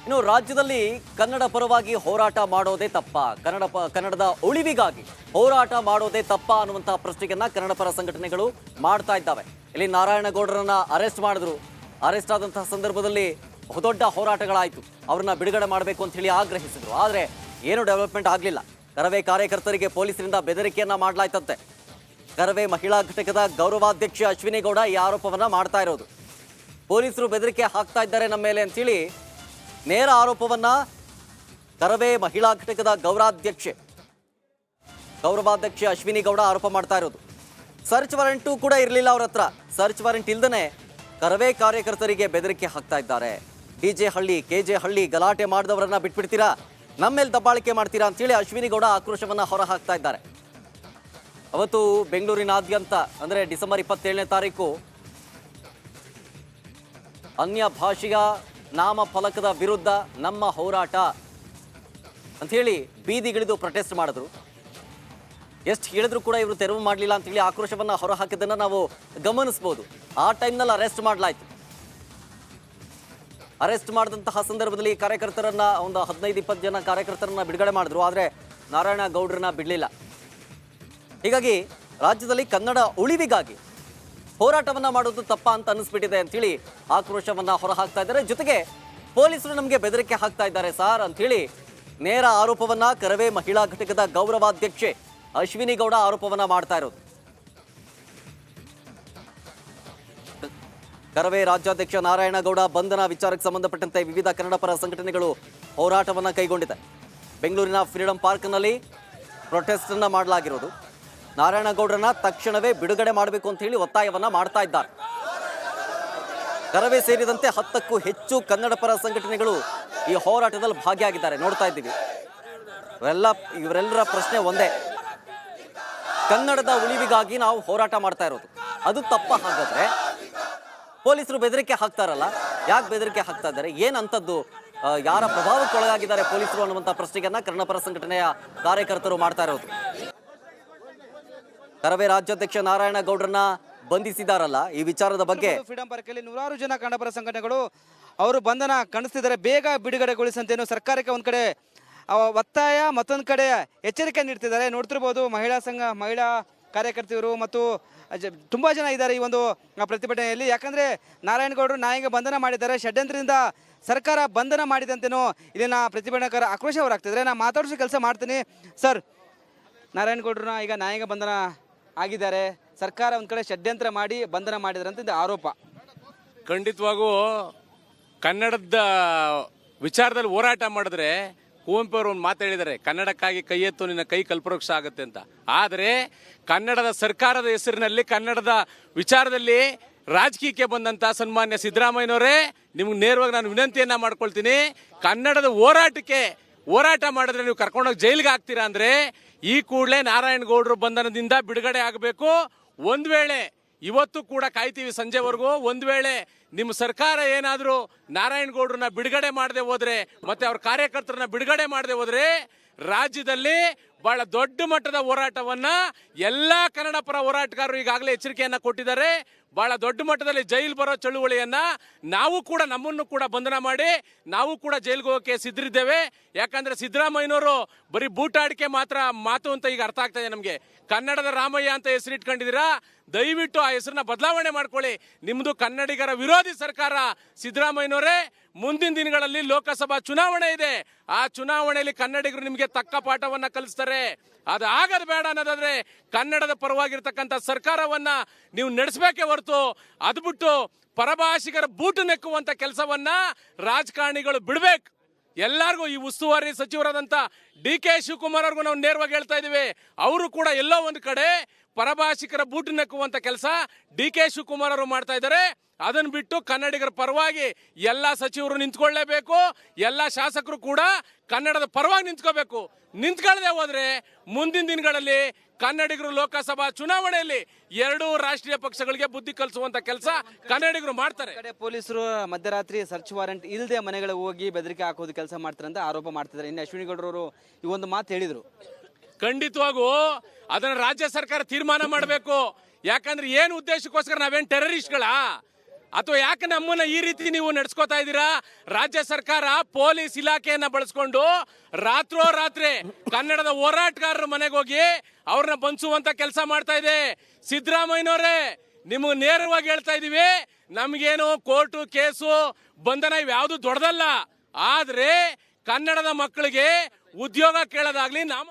ಇನ್ನು ರಾಜ್ಯದಲ್ಲಿ ಕನ್ನಡ ಪರವಾಗಿ ಹೋರಾಟ ಮಾಡೋದೇ ತಪ್ಪಾ, ಕನ್ನಡದ ಉಳಿವಿಗಾಗಿ ಹೋರಾಟ ಮಾಡೋದೇ ತಪ್ಪಾ ಅನ್ನುವಂತಹ ಪ್ರಶ್ನೆಯನ್ನ ಕನ್ನಡ ಪರ ಸಂಘಟನೆಗಳು ಮಾಡ್ತಾ ಇದ್ದಾವೆ. ಇಲ್ಲಿ ನಾರಾಯಣಗೌಡರನ್ನ ಅರೆಸ್ಟ್ ಮಾಡಿದ್ರು. ಅರೆಸ್ಟ್ ಆದಂತಹ ಸಂದರ್ಭದಲ್ಲಿ ಬಹುದೊಡ್ಡ ಹೋರಾಟಗಳಾಯಿತು. ಅವ್ರನ್ನ ಬಿಡುಗಡೆ ಮಾಡಬೇಕು ಅಂತ ಹೇಳಿ ಆಗ್ರಹಿಸಿದ್ರು. ಆದರೆ ಏನು ಡೆವಲಪ್ಮೆಂಟ್ ಆಗಲಿಲ್ಲ. ಕರವೇ ಕಾರ್ಯಕರ್ತರಿಗೆ ಪೊಲೀಸರಿಂದ ಬೆದರಿಕೆಯನ್ನ ಮಾಡಲಾಯ್ತಂತೆ. ಕರವೇ ಮಹಿಳಾ ಘಟಕದ ಗೌರವಾಧ್ಯಕ್ಷೆ ಅಶ್ವಿನಿ ಗೌಡ ಈ ಆರೋಪವನ್ನ ಮಾಡ್ತಾ ಇರೋದು. ಪೊಲೀಸರು ಬೆದರಿಕೆ ಹಾಕ್ತಾ ಇದ್ದಾರೆ ನಮ್ಮ ಮೇಲೆ ಅಂತೇಳಿ ನೇರ ಆರೋಪವನ್ನ ಕರವೇ ಮಹಿಳಾ ಘಟಕದ ಗೌರವಾಧ್ಯಕ್ಷೆ ಅಶ್ವಿನಿ ಗೌಡ ಆರೋಪ ಮಾಡ್ತಾ ಇರೋದು. ಸರ್ಚ್ ವಾರೆಂಟು ಕೂಡ ಇರಲಿಲ್ಲ ಅವ್ರ ಹತ್ರ. ಸರ್ಚ್ ವಾರೆಂಟ್ ಇಲ್ದೇ ಕರವೇ ಕಾರ್ಯಕರ್ತರಿಗೆ ಬೆದರಿಕೆ ಹಾಕ್ತಾ ಇದ್ದಾರೆ. DJ ಹಳ್ಳಿ, KJ ಹಳ್ಳಿ ಗಲಾಟೆ ಮಾಡಿದವರನ್ನ ಬಿಟ್ಬಿಡ್ತೀರಾ, ನಮ್ಮ ಮೇಲೆ ದಬ್ಬಾಳಿಕೆ ಮಾಡ್ತೀರಾ ಅಂತೇಳಿ ಅಶ್ವಿನಿ ಗೌಡ ಆಕ್ರೋಶವನ್ನ ಹೊರ ಹಾಕ್ತಾ ಇದ್ದಾರೆ. ಅವತ್ತು ಬೆಂಗಳೂರಿನಾದ್ಯಂತ ಅಂದರೆ ಡಿಸೆಂಬರ್ 27ನೇ ತಾರೀಕು ಅನ್ಯ ಭಾಷೆಯ ನಾಮಫಲಕದ ವಿರುದ್ಧ ನಮ್ಮ ಹೋರಾಟ ಅಂಥೇಳಿ ಬೀದಿಗಿಳಿದು ಪ್ರೊಟೆಸ್ಟ್ ಮಾಡಿದ್ರು. ಎಷ್ಟು ಹೇಳಿದ್ರು ಕೂಡ ಇವರು ತೆರವು ಮಾಡಲಿಲ್ಲ ಅಂತೇಳಿ ಆಕ್ರೋಶವನ್ನು ಹೊರಹಾಕಿದ್ದನ್ನು ನಾವು ಗಮನಿಸ್ಬೋದು. ಆ ಟೈಮ್ನಲ್ಲಿ ಅರೆಸ್ಟ್ ಮಾಡಲಾಯಿತು. ಅರೆಸ್ಟ್ ಮಾಡಿದಂತಹ ಸಂದರ್ಭದಲ್ಲಿ ಕಾರ್ಯಕರ್ತರನ್ನ ಒಂದು 15-20 ಜನ ಕಾರ್ಯಕರ್ತರನ್ನ ಬಿಡುಗಡೆ ಮಾಡಿದ್ರು. ಆದರೆ ನಾರಾಯಣ ಗೌಡ್ರನ್ನ ಬಿಡಲಿಲ್ಲ. ಹೀಗಾಗಿ ರಾಜ್ಯದಲ್ಲಿ ಕನ್ನಡ ಉಳಿವಿಗಾಗಿ ಹೋರಾಟವನ್ನ ಮಾಡೋದು ತಪ್ಪಾ ಅಂತ ಅನಿಸ್ಬಿಟ್ಟಿದೆ ಅಂತೇಳಿ ಆಕ್ರೋಶವನ್ನ ಹೊರಹಾಕ್ತಾ ಇದ್ದಾರೆ. ಜೊತೆಗೆ ಪೊಲೀಸರು ನಮಗೆ ಬೆದರಿಕೆ ಹಾಕ್ತಾ ಇದ್ದಾರೆ ಸಾರ್ ಅಂತೇಳಿ ನೇರ ಆರೋಪವನ್ನ ಕರವೇ ಮಹಿಳಾ ಘಟಕದ ಗೌರವಾಧ್ಯಕ್ಷೆ ಅಶ್ವಿನಿ ಗೌಡ ಆರೋಪವನ್ನ ಮಾಡ್ತಾ ಇರೋದು. ಕರವೇ ರಾಜ್ಯಾಧ್ಯಕ್ಷ ನಾರಾಯಣಗೌಡ ಬಂಧನ ವಿಚಾರಕ್ಕೆ ಸಂಬಂಧಪಟ್ಟಂತೆ ವಿವಿಧ ಕನ್ನಡ ಪರ ಸಂಘಟನೆಗಳು ಹೋರಾಟವನ್ನ ಕೈಗೊಂಡಿದೆ. ಬೆಂಗಳೂರಿನ ಫ್ರೀಡಂ ಪಾರ್ಕ್ನಲ್ಲಿ ಪ್ರೊಟೆಸ್ಟ್ ಅನ್ನ ಮಾಡಲಾಗಿರೋದು. ನಾರಾಯಣಗೌಡರನ್ನ ತಕ್ಷಣವೇ ಬಿಡುಗಡೆ ಮಾಡಬೇಕು ಅಂತ ಹೇಳಿ ಒತ್ತಾಯವನ್ನ ಮಾಡ್ತಾ ಇದ್ದಾರೆ. ಕರವೇ ಸೇರಿದಂತೆ 10ಕ್ಕೂ ಹೆಚ್ಚು ಕನ್ನಡ ಪರ ಸಂಘಟನೆಗಳು ಈ ಹೋರಾಟದಲ್ಲಿ ಭಾಗಿಯಾಗಿದ್ದಾರೆ. ನೋಡ್ತಾ ಇದ್ದೀವಿ. ಇವರೆಲ್ಲರ ಪ್ರಶ್ನೆ ಒಂದೇ, ಕನ್ನಡದ ಉಳಿವಿಗಾಗಿ ನಾವು ಹೋರಾಟ ಮಾಡ್ತಾ ಇರೋದು ಅದು ತಪ್ಪ. ಹಾಗಾದ್ರೆ ಪೊಲೀಸರು ಬೆದರಿಕೆ ಹಾಕ್ತಾರಲ್ಲ, ಯಾಕೆ ಬೆದರಿಕೆ ಹಾಕ್ತಾ ಇದ್ದಾರೆ, ಏನಂತದ್ದು, ಯಾರ ಪ್ರಭಾವಕ್ಕೊಳಗಾಗಿದ್ದಾರೆ ಪೊಲೀಸರು ಅನ್ನುವಂಥ ಪ್ರಶ್ನೆಯನ್ನ ಕನ್ನಡ ಪರ ಸಂಘಟನೆಯ ಕಾರ್ಯಕರ್ತರು ಮಾಡ್ತಾ ಇರೋದು. ಕರವೇ ರಾಜ್ಯಾಧ್ಯಕ್ಷ ನಾರಾಯಣಗೌಡರನ್ನ ಬಂಧಿಸಿದಾರಲ್ಲ, ಈ ವಿಚಾರದ ಬಗ್ಗೆ ಫ್ರೀಡಂ ಪಾರ್ಕ್ ಅಲ್ಲಿ ನೂರಾರು ಜನ ಕನ್ನಡಪರ ಸಂಘಟನೆಗಳು ಅವರು ಬಂಧನ ಕಾಣಿಸ್ತಿದ್ದಾರೆ. ಬೇಗ ಬಿಡುಗಡೆಗೊಳಿಸಂತೇನು ಸರ್ಕಾರಕ್ಕೆ ಒಂದ್ ಕಡೆ ಒತ್ತಾಯ, ಮತ್ತೊಂದು ಕಡೆ ಎಚ್ಚರಿಕೆ ನೀಡ್ತಿದ್ದಾರೆ. ನೋಡ್ತಿರ್ಬೋದು ಮಹಿಳಾ ಕಾರ್ಯಕರ್ತರು ಮತ್ತು ತುಂಬಾ ಜನ ಇದ್ದಾರೆ ಈ ಒಂದು ಪ್ರತಿಭಟನೆಯಲ್ಲಿ. ಯಾಕಂದ್ರೆ ನಾರಾಯಣಗೌಡರು ನ್ಯಾಯಾಂಗ ಬಂಧನ ಮಾಡಿದ್ದಾರೆ. ಷಡ್ಯಂತ್ರದಿಂದ ಸರ್ಕಾರ ಬಂಧನ ಮಾಡಿದಂತೇನೋ ಇಲ್ಲಿನ ಪ್ರತಿಭಟನಾಕಾರ ಆಕ್ರೋಶ ಹೊರಾಗ್ತಿದ್ದಾರೆ. ನಾ ಮಾತಾಡಿಸೋ ಕೆಲಸ ಮಾಡ್ತೀನಿ. ಸರ್, ನಾರಾಯಣಗೌಡರನ್ನ ಈಗ ನ್ಯಾಯಾಂಗ ಬಂಧನ ಆಗಿದ್ದಾರೆ. ಸರ್ಕಾರ ಒಂದ್ ಕಡೆ ಷಡ್ಯಂತ್ರ ಮಾಡಿ ಬಂಧನ ಮಾಡಿದ್ರಂತ ಇದು ಆರೋಪ. ಖಂಡಿತವಾಗೂ ಕನ್ನಡದ ವಿಚಾರದಲ್ಲಿ ಹೋರಾಟ ಮಾಡಿದ್ರೆ ಕುವೆಂಪು ಅವರು ಒಂದು ಮಾತು ಹೇಳಿದ್ದಾರೆ, ಕನ್ನಡಕ್ಕಾಗಿ ಕೈ ಎತ್ತು ನಿನ್ನ ಕೈ ಕಲ್ಪವೃಕ್ಷ ಆಗುತ್ತೆ ಅಂತ. ಆದರೆ ಕನ್ನಡದ ಸರ್ಕಾರದ ಹೆಸರಿನಲ್ಲಿ ಕನ್ನಡದ ವಿಚಾರದಲ್ಲಿ ರಾಜಕೀಯಕ್ಕೆ ಬಂದಂತ ಸನ್ಮಾನ್ಯ ಸಿದ್ದರಾಮಯ್ಯನವರೇ, ನಿಮ್ಗೆ ನೇರವಾಗಿ ನಾನು ವಿನಂತಿಯನ್ನ ಮಾಡ್ಕೊಳ್ತೀನಿ. ಕನ್ನಡದ ಹೋರಾಟ ಮಾಡಿದ್ರೆ ನೀವು ಕರ್ಕೊಂಡೋಗಿ ಜೈಲಿಗೆ ಹಾಕ್ತೀರಾ ಅಂದ್ರೆ ಈ ಕೂಡಲೇ ನಾರಾಯಣಗೌಡರು ಬಂಧನದಿಂದ ಬಿಡುಗಡೆ ಆಗಬೇಕು. ಒಂದ್ ವೇಳೆ ಇವತ್ತು ಕೂಡ ಕಾಯ್ತೀವಿ ಸಂಜೆವರೆಗೂ. ಒಂದ್ ವೇಳೆ ನಿಮ್ಮ ಸರ್ಕಾರ ಏನಾದರೂ ನಾರಾಯಣಗೌಡರನ್ನ ಬಿಡುಗಡೆ ಮಾಡದೆ ಹೋದ್ರೆ, ಮತ್ತೆ ಅವ್ರ ಕಾರ್ಯಕರ್ತರನ್ನ ಬಿಡುಗಡೆ ಮಾಡದೆ ಹೋದ್ರೆ ರಾಜ್ಯದಲ್ಲಿ ಬಹಳ ದೊಡ್ಡ ಮಟ್ಟದ ಹೋರಾಟವನ್ನ ಎಲ್ಲಾ ಕನ್ನಡ ಪರ ಹೋರಾಟಗಾರರು ಈಗಾಗಲೇ ಎಚ್ಚರಿಕೆಯನ್ನ ಕೊಟ್ಟಿದ್ದಾರೆ. ಬಹಳ ದೊಡ್ಡ ಮಟ್ಟದಲ್ಲಿ ಜೈಲು ಬರೋ ಚಳುವಳಿಯನ್ನ ನಾವು ಕೂಡ, ನಮ್ಮನ್ನು ಕೂಡ ಬಂಧನ ಮಾಡಿ ನಾವು ಕೂಡ ಜೈಲಿಗೆ ಹೋಗೋಕೆ ಸಿದ್ಧರಿದ್ದೇವೆ. ಯಾಕಂದ್ರೆ ಸಿದ್ದರಾಮಯ್ಯನವರು ಬರೀ ಬೂಟಾಡಿಕೆ ಮಾತು ಅಂತ ಈಗ ಅರ್ಥ ಆಗ್ತಾ ಇದೆ ನಮಗೆ. ಕನ್ನಡದ ರಾಮಯ್ಯ ಅಂತ ಹೆಸರಿಟ್ಕೊಂಡಿದ್ದೀರಾ, ದಯವಿಟ್ಟು ಆ ಹೆಸರನ್ನ ಬದಲಾವಣೆ ಮಾಡ್ಕೊಳ್ಳಿ. ನಿಮ್ದು ಕನ್ನಡಿಗರ ವಿರೋಧಿ ಸರ್ಕಾರ ಸಿದ್ದರಾಮಯ್ಯನವರೇ. ಮುಂದಿನ ದಿನಗಳಲ್ಲಿ ಲೋಕಸಭಾ ಚುನಾವಣೆ ಇದೆ. ಆ ಚುನಾವಣೆಯಲ್ಲಿ ಕನ್ನಡಿಗರು ನಿಮಗೆ ತಕ್ಕ ಪಾಠವನ್ನ ಕಲಿಸ್ತಾರೆ. ಅದು ಆಗದ ಬೇಡ ಅನ್ನೋದಾದ್ರೆ ಕನ್ನಡದ ಪರವಾಗಿರ್ತಕ್ಕಂಥ ಸರ್ಕಾರವನ್ನ ನೀವು ನಡೆಸಬೇಕೇ ಹೊರತು ಅದು ಬಿಟ್ಟು ಪರಭಾಷಿಗರ ಬೂಟು ನೆಕ್ಕುವಂತ ಕೆಲಸವನ್ನ ರಾಜಕಾರಣಿಗಳು ಬಿಡ್ಬೇಕು. ಎಲ್ಲರಿಗೂ ಈ ಉಸ್ತುವಾರಿ ಸಚಿವರಾದಂತ DK ಶಿವಕುಮಾರ್ ಅವ್ರಿಗೂ ನಾವು ನೇರವಾಗಿ ಹೇಳ್ತಾ ಇದೀವಿ, ಅವರು ಕೂಡ ಎಲ್ಲೋ ಒಂದು ಕಡೆ ಪರಭಾಷಿಕರ ಬೂಟು ನೆಕ್ಕುವಂತ ಕೆಲಸ DK ಶಿವಕುಮಾರ್ ಅವರು ಮಾಡ್ತಾ ಇದ್ದಾರೆ. ಅದನ್ನು ಬಿಟ್ಟು ಕನ್ನಡಿಗರ ಪರವಾಗಿ ಎಲ್ಲ ಸಚಿವರು ನಿಂತ್ಕೊಳ್ಳೇಬೇಕು. ಎಲ್ಲ ಶಾಸಕರು ಕೂಡ ಕನ್ನಡದ ಪರವಾಗಿ ನಿಂತ್ಕೋಬೇಕು. ನಿಂತ್ಕೊಳ್ಳದೆ ಹೋದ್ರೆ ಮುಂದಿನ ದಿನಗಳಲ್ಲಿ ಕನ್ನಡಿಗರು ಲೋಕಸಭಾ ಚುನಾವಣೆಯಲ್ಲಿ 2 ರಾಷ್ಟ್ರೀಯ ಪಕ್ಷಗಳಿಗೆ ಬುದ್ಧಿ ಕಲಿಸುವಂತ ಕೆಲಸ ಕನ್ನಡಿಗರು ಮಾಡ್ತಾರೆ. ಪೊಲೀಸರು ಮಧ್ಯರಾತ್ರಿ ಸರ್ಚ್ ವಾರೆಂಟ್ ಇಲ್ಲದೆ ಮನೆಗಳಿಗೆ ಹೋಗಿ ಬೆದರಿಕೆ ಹಾಕೋದು ಕೆಲಸ ಮಾಡ್ತಾರೆ ಅಂತ ಆರೋಪ ಮಾಡ್ತಿದ್ದಾರೆ. ಇನ್ನು ಅಶ್ವಿನಿ ಗೌಡರವರು ಈ ಒಂದು ಮಾತು ಹೇಳಿದ್ರು. ಖಂಡಿತವಾಗೂ ಅದನ್ನ ರಾಜ್ಯ ಸರ್ಕಾರ ತೀರ್ಮಾನ ಮಾಡಬೇಕು. ಯಾಕಂದ್ರೆ ಏನು ಉದ್ದೇಶಕ್ಕೋಸ್ಕರ ನಾವೇನು ಟೆರರಿಸ್ಟ್ಗಳ ಅಥವಾ ಯಾಕೆ ನಮ್ಮನ್ನ ಈ ರೀತಿ ನೀವು ನಡೆಸ್ಕೋತಾ ಇದ್ದೀರಾ? ರಾಜ್ಯ ಸರ್ಕಾರ ಪೊಲೀಸ್ ಇಲಾಖೆಯನ್ನ ಬಳಸ್ಕೊಂಡು ರಾತ್ರೋರಾತ್ರಿ ಕನ್ನಡದ ಹೋರಾಟಗಾರರ ಮನೆಗೆ ಹೋಗಿ ಅವ್ರನ್ನ ಬಂಧಿಸುವಂತ ಕೆಲಸ ಮಾಡ್ತಾ ಇದೆ. ಸಿದ್ದರಾಮಯ್ಯನವರೇ, ನಿಮಗೆ ನೇರವಾಗಿ ಹೇಳ್ತಾ ಇದೀವಿ, ನಮ್ಗೇನು ಕೋರ್ಟು ಕೇಸು ಬಂಧನ ಇವ್ಯಾವುದು ದೊಡ್ಡದಲ್ಲ. ಆದ್ರೆ ಕನ್ನಡದ ಮಕ್ಕಳಿಗೆ ಉದ್ಯೋಗ ಕೇಳೋದಾಗ್ಲಿ, ನಾಮ